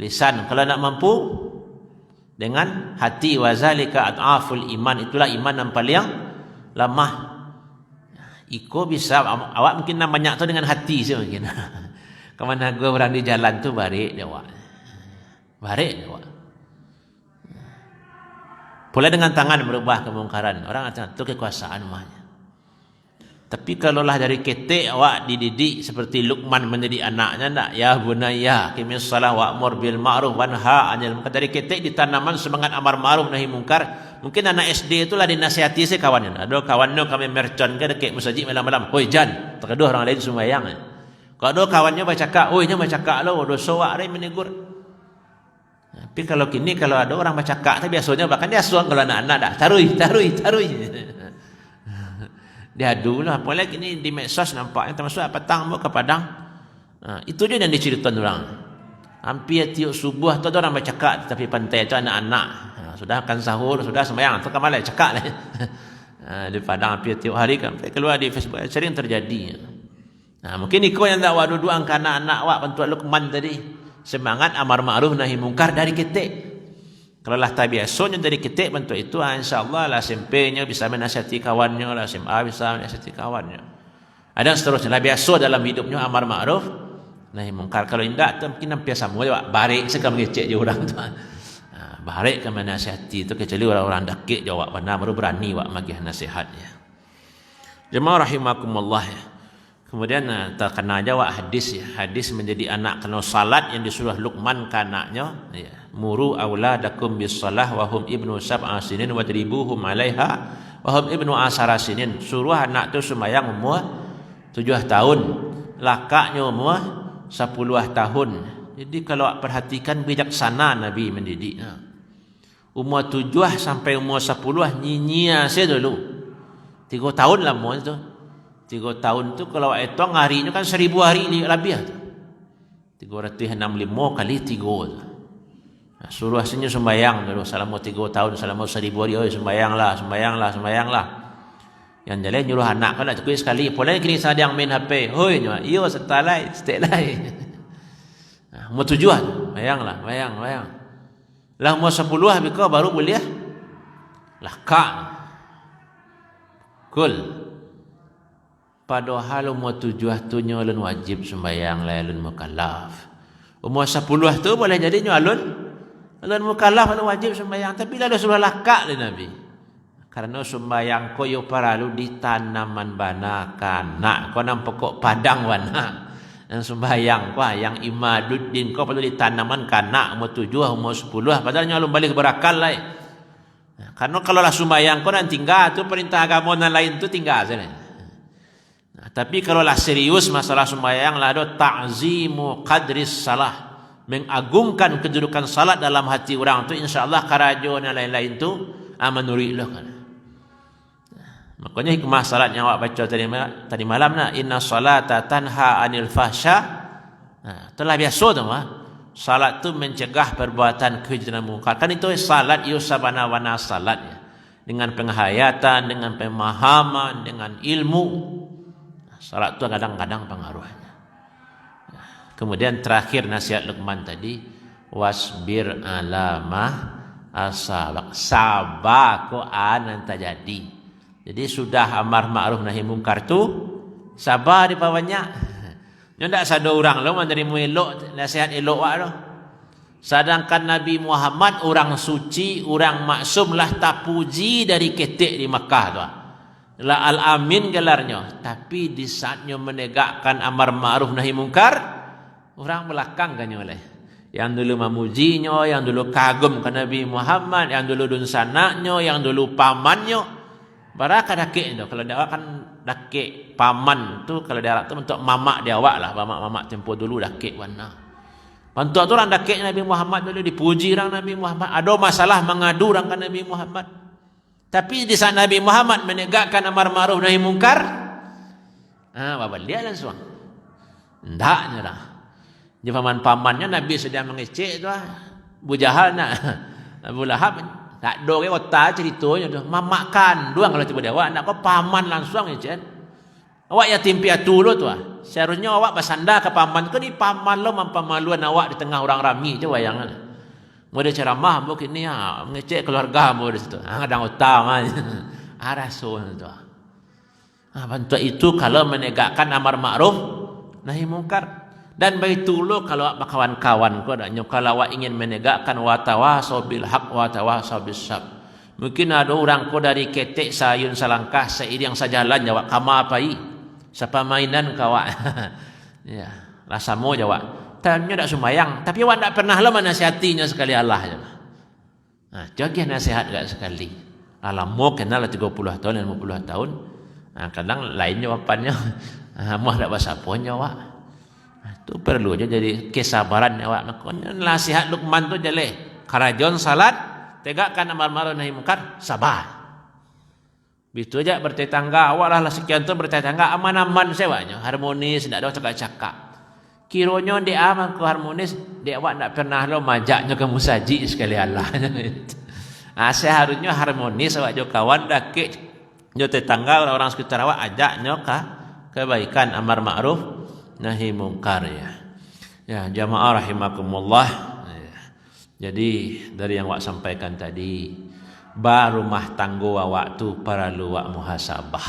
lisan. Kalau nak mampu dengan hati. Wa zalika ad'aful iman, itulah iman yang paling lemah. Iko bisa awak mungkin nak banyak tu dengan hati sih mungkin. Kemana gua berani jalan tu barik dia awak. Barik dia awak. Boleh dengan tangan merubah kemungkaran. Orang kata tu kekuasaan mahnya. Tapi kalaulah dari ketik awak dididik seperti Luqman menjadi anaknya nak, ya bunayya qimis shalah wa'mur bil ma'ruf wanha 'anil munkar. Dari ketik ditanaman semangat amar ma'ruf nahi munkar. Mungkin anak SD itulah dinasihati si kawannya. Ada kawannya kami mercon ke dekat masjid malam-malam. Hoi jan, terkeduh orang lain sembahyang. Kalau ada kawannya bercakap, "Oi, nya bercakap lo, dosa awak re menegur." Tapi kalau kini kalau ada orang bercakap tu biasanya bahkan dia suang kalau anak-anak dah tarui. Dia adulah, apalagi ini di medsos nampaknya termasuk petang mau ke Padang. Itu je yang diceritakan orang. Hampir tiap subuh tu ada orang bercakap tapi pantai tu anak-anak. Sudah akan sahur, sudah sembahyang, tu kamal cakap lah. Di Padang hampir tiap hari kan keluar di Facebook sering terjadi. Mungkin ikut yang tak awak duduk angka anak-anak awak bantuan Luqman tadi. Semangat amar ma'ruf nahi munkar dari ketik. Kalau lah tak biasanya dari ketik bentuk itu, insyaAllah lah SMP-nya bisa menasihati kawannya, lah SMA bisa menasihati kawannya. Ada seterusnya lah biasa dalam hidupnya amar ma'ruf nahi munkar. Kalau tidak tu mungkin hampir sama je, barik sekali mengecek je orang tu. Barik ke menasihati itu kecuali orang-orang dakik je awak benar baru berani awak bagi nasihatnya. Jemaah rahimakumullah ya. Kemudian terkena jawab hadis ya. Hadis menjadi anak kena salat yang disuruh Luqman ke anaknya ya. Muru auladakum bis salah wa hum ibnu sab'a sinin wadribuhum 'alaiha wa hum ibnu asara sinin. Suruh anak tu sembahyang umur 7 tahun lakaknya umur 10 tahun. Jadi kalau perhatikan bijaksana Nabi mendidik. Umur 7 sampai umur 10 nyinyia saya dulu. 3 tahun lah umur itu. 3 tahun tu kalau hitung harinya kan 1000 hari lebih tu. 365 kali 3 tu. Suruh asalnya sembahyang dulu selama 3 tahun, selama 1000 hari, sembahyanglah. Yang jalan nyuruh anak kan nak cukup sekali. Pulai kini sadang main HP. Hoi, iyo setalai, setelai. Umur 7, bayanglah. Lah umur 10 habis kau baru boleh lah kak. Kul. Padahal umur 7 tu nyolun wajib sembahyang lah alun mukallaf. Umur 10 tu boleh jadi nyolun mukallaf alun wajib sembahyang, tapi dah sudah lakak le Nabi. Karena sembahyang ko yo paralu di tanaman bana kana. Ko nang pokok padang wana. Yang sembahyang ko yang imaduddin ko perlu di tanaman kana umur 7 umur 10 padahal nyalum balik berakal lah. Karena kalau lah sembahyang ko nang tinggal tu perintah agama dan lain tu tinggal sana. Tapi kalau lah serius masalah sembahyang lah ada ta'zimu qadris salah, mengagungkan kedudukan salat dalam hati orang tu, insyaallah karajo dan lain-lain tu menurilah kan. Makanya hikmah salat yang awak baca tadi malam nak, inna salata tanha anil fahsya. Telah biasa tu salat tu mencegah perbuatan keji dan munkar. Kan itu salat iyo sabana-wana salat ya. Dengan penghayatan, dengan pemahaman, dengan ilmu. Salat tu kadang-kadang pengaruhnya. Kemudian terakhir nasihat Luqman tadi, wasbir alamah asabak. Sabar ko anan terjadi. Jadi sudah amar ma'ruf nahi mungkar tu sabar di bawahnya. Nyo ndak sada orang lo menerima elok nasihat elok wak lo. Sedangkan Nabi Muhammad orang suci, orang maksum lah tak puji dari ketik di Makkah tu. La al-amin gelarnya. Tapi di saatnya menegakkan amar ma'ruf nahi mungkar, orang belakang kan oleh. Yang dulu memujinya, yang dulu kagum ke Nabi Muhammad, yang dulu dun sanaknya, yang dulu pamannya. Baraka dakik tu. Kalau dia kan dakik paman tu, kalau dia tu untuk mamak dia awak lah. Mamak tempoh dulu dakik warna. Bantu tu orang dakik Nabi Muhammad dulu, dipuji orang Nabi Muhammad. Ada masalah mengadu orang ke Nabi Muhammad. Tapi di saat Nabi Muhammad menegakkan amar ma'ruf nahi mungkar, babaliak langsung. Ndaknya lah. Di paman-pamannya Nabi sedang mengecek tu Abu Jahal nak Abu Lahab. Tak ada ke kota ceritanya tu. Mamakan doang kalau tiba dia awak nak kau paman langsung je. Awak yatim piatu lo tu. Seharusnya awak bersandar ke paman tu, ni paman lo mampamaluan awak di tengah orang ramai je wayangan. Mau dia ceramah mungkin ni mengecek keluarga mau di situ. Kadang utama. Rasul tu. Bantu itu kalau menegakkan amar ma'ruf nahi mungkar. Dan baitullah kalau kawan-kawan ko adanya kalau awak ingin menegakkan wa tawasau bil haq wa tawasau bis sabr. Mungkin ada orang ko dari ketek sayun salangkah seiring sajalan jawab kama apai. Siapa mainan kawak. Ya, rasamu jawab. Tanya dak sembayang, tapi awak dak pernah lah menasihatinya sekali Allah je. Jaga nasihat gak sekali. Alamu kenal 30 tahun 50 tahun. Kadang lain jawapannya. Mah dak bahasa punya awak. Itu perlu je jadi kesabaran awak. Makanya nasihat Luqman tu jelek. Karajon salat, tegakkan amar ma'ruf nahi mungkar, sabar. Begitu aja bertetangga, awak lah sekian tu bertetangga aman-aman sewanya, harmonis, tidak ada cakap-cakap. Kiranya dia aman ke harmonis, dia awak tak pernah lo majaknya ke musaji sekali Allah. Seharusnya harmonis awak jo kawan dakik jo tetangga orang sekitar awak ajaknya kebaikan amar ma'ruf nahi mungkar ya. Ya, jamaah rahimakumullah. Jadi dari yang awak sampaikan tadi, rumah tangga awak tu perlu awak muhasabah.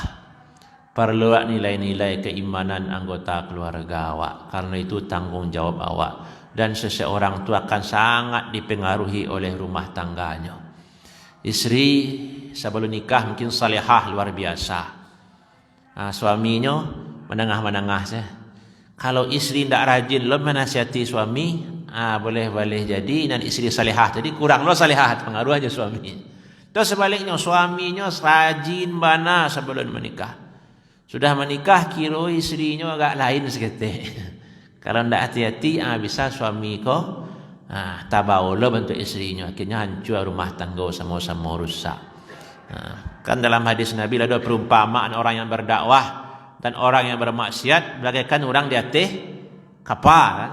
Perlu awak nilai-nilai keimanan anggota keluarga awak. Karena itu tanggungjawab awak. Dan seseorang tu akan sangat dipengaruhi oleh rumah tangganya. Istri sebelum nikah mungkin salihah luar biasa. Suaminya menengah-menengah saja. Kalau istri tidak rajin lo menasihati suami, boleh jadi dan istri salihah. Jadi kurang lo salihah, pengaruh aja suami. Terus sebaliknya suaminya rajin bana sebelum menikah. Sudah menikah kira isterinya agak lain seketik. Kalau tidak hati-hati bisa suami kau tabaula bentuk isterinya, akhirnya hancur rumah tangga, sama-sama rusak. Kan dalam hadis Nabi ada perumpamaan orang yang berdakwah dan orang yang bermaksiat bagaikan orang di atas kapal kan.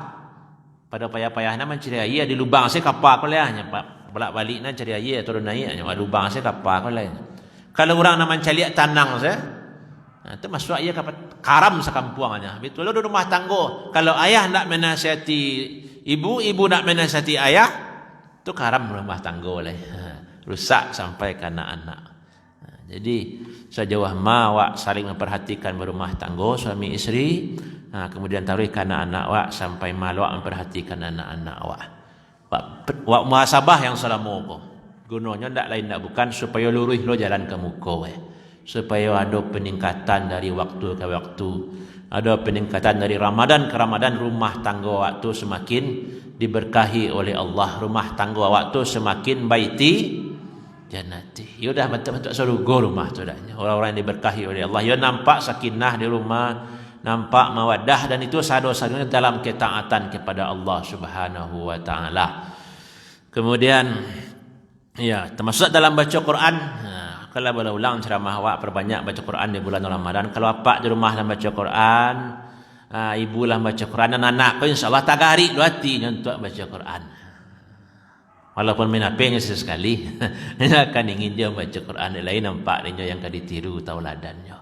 Pada payah-payahnya mencari air di lubang saya kapal kau lehnya pak bolak-baliknya cari air turun naik lubang saya kapal kau lehnya. Kalau orang nak mencari tanang saya itu masuk air kapal karam sekampuangnya. Betul ada rumah tangga. Kalau ayah nak menasihati ibu, ibu nak menasihati ayah, itu karam rumah tangga oleh rusak sampai ke anak-anak. Jadi sejauh awak saling memperhatikan berumah tangga suami isteri, kemudian taruh ke anak-anak awak sampai malu memperhatikan anak-anak awak. Wak muhasabah yang selama ko. Gunanya ndak lain ndak bukan supaya lurus lo jalan ke muka supaya ada peningkatan dari waktu ke waktu, ada peningkatan dari Ramadan ke Ramadan, rumah tangga waktu semakin diberkahi oleh Allah, rumah tangga waktu semakin baiti jannati. Ya dah betul-betul surga rumah tu dah. Orang-orang yang diberkahi oleh Allah, ya nampak sakinah di rumah, nampak mawaddah, dan itu sadu-sadunya dalam ketaatan kepada Allah Subhanahu wa taala. Kemudian ya termasuk dalam baca Quran. Kalau boleh ulang ceramah awak perbanyak baca Quran di bulan Ramadan. Kalau apa di rumah lah baca Quran, ibu lah baca Quran, dan anak pun insya-Allah tak hari dua hati untuk baca Quran. Walaupun menapenya sesekali, dia akan ingin dia baca Quran lain nampak dia yang kadi tiru tauladannya.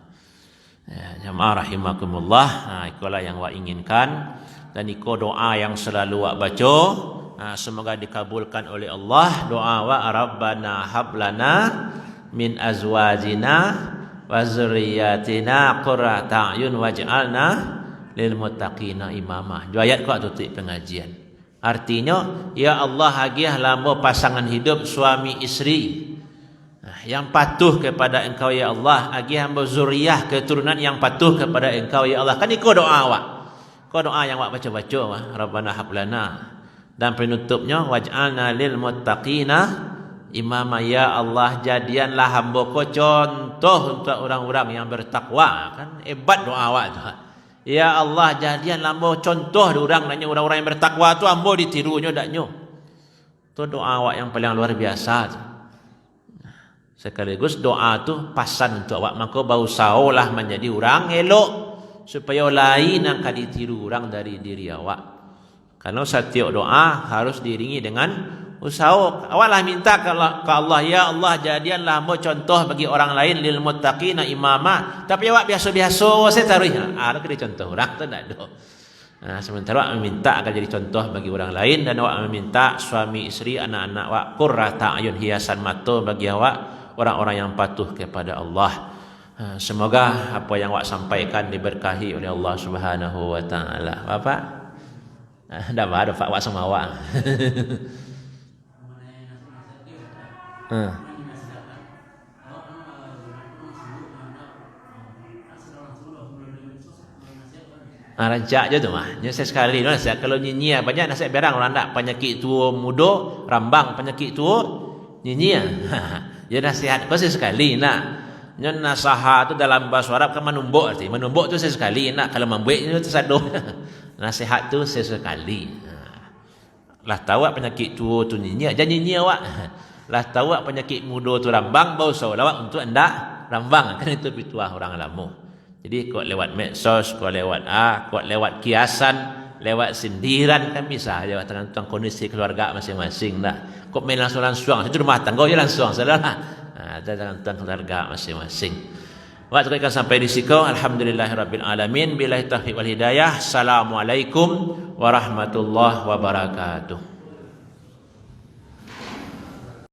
Ya, jamaah rahimakumullah, itulah yang awak inginkan, dan itu doa yang selalu awak baca. Semoga dikabulkan oleh Allah doa awak, Rabbana hablana min azwajina wa zurriyyatina qurrata a'yun waj'alna lil muttaqina imama. Dua ayat kau tutup pengajian. Artinya, ya Allah hagiah lama pasangan hidup suami isteri yang patuh kepada Engkau ya Allah, hagiah hamba zuriyah keturunan yang patuh kepada Engkau ya Allah. Kan itu doa awak. Kau doa yang awak baca-baca, Rabbana hablana. Dan penutupnya, waj'alna lil muttaqina imama, ya Allah jadianlah hamba kau contoh untuk orang-orang yang bertakwa. Kan hebat doa awak tu. Ya Allah jadianlah hamba contoh orang yang bertakwa tu, hamba ditirunya daknyo. Tu doa awak yang paling luar biasa tu. Sekaligus doa tu pasan untuk awak, maka berusahalah menjadi orang elok supaya lain akan ditiru orang dari diri awak. Karena setiap doa harus diiringi dengan usaha. Awaklah minta ke Allah, ya Allah jadianlah hamba contoh bagi orang lain, lil muttaqina imama. Tapi awak biasa-biasa saya taruh ada kena contoh orang tu tak ada. Sementara awak meminta akan jadi contoh bagi orang lain, dan awak meminta suami isteri anak-anak awak qurrata ayun, hiasan mata bagi awak, orang-orang yang patuh kepada Allah. Semoga apa yang awak sampaikan diberkahi oleh Allah Subhanahu wa taala. Bapak dah ada awak sama awak. Rancak je tu mah. Nasihat sekali nasihat. Kalau nyinyir banyak nasihat berang orang tak penyakit tua muda rambang, penyakit tua nyinyir. Ya nasihat kau sekali nak. Nyon nasaha tu dalam bahasa Arab kan menumbuk arti. Menumbuk tu sesekali nak, kalau membuat tu tersaduh. Nasihat tu sesekali. Lah tahu penyakit tua tu nyinyir, jangan nyinyir awak. Lah tahu penyakit muda tu rambang, bau awak untuk hendak rambang. Kan itu pituah orang lama. Jadi kuat lewat medsos, kuat lewat kuat lewat kiasan, lewat sindiran kan bisa lewat tentang kondisi keluarga masing-masing dah. Kok main langsung-langsung, itu rumah tangga je langsung salah. Tentang keluarga masing-masing. Waktu kita sampai di situ, alhamdulillahirabbil alamin, billahi taufiq wal hidayah. Assalamualaikum warahmatullahi wabarakatuh.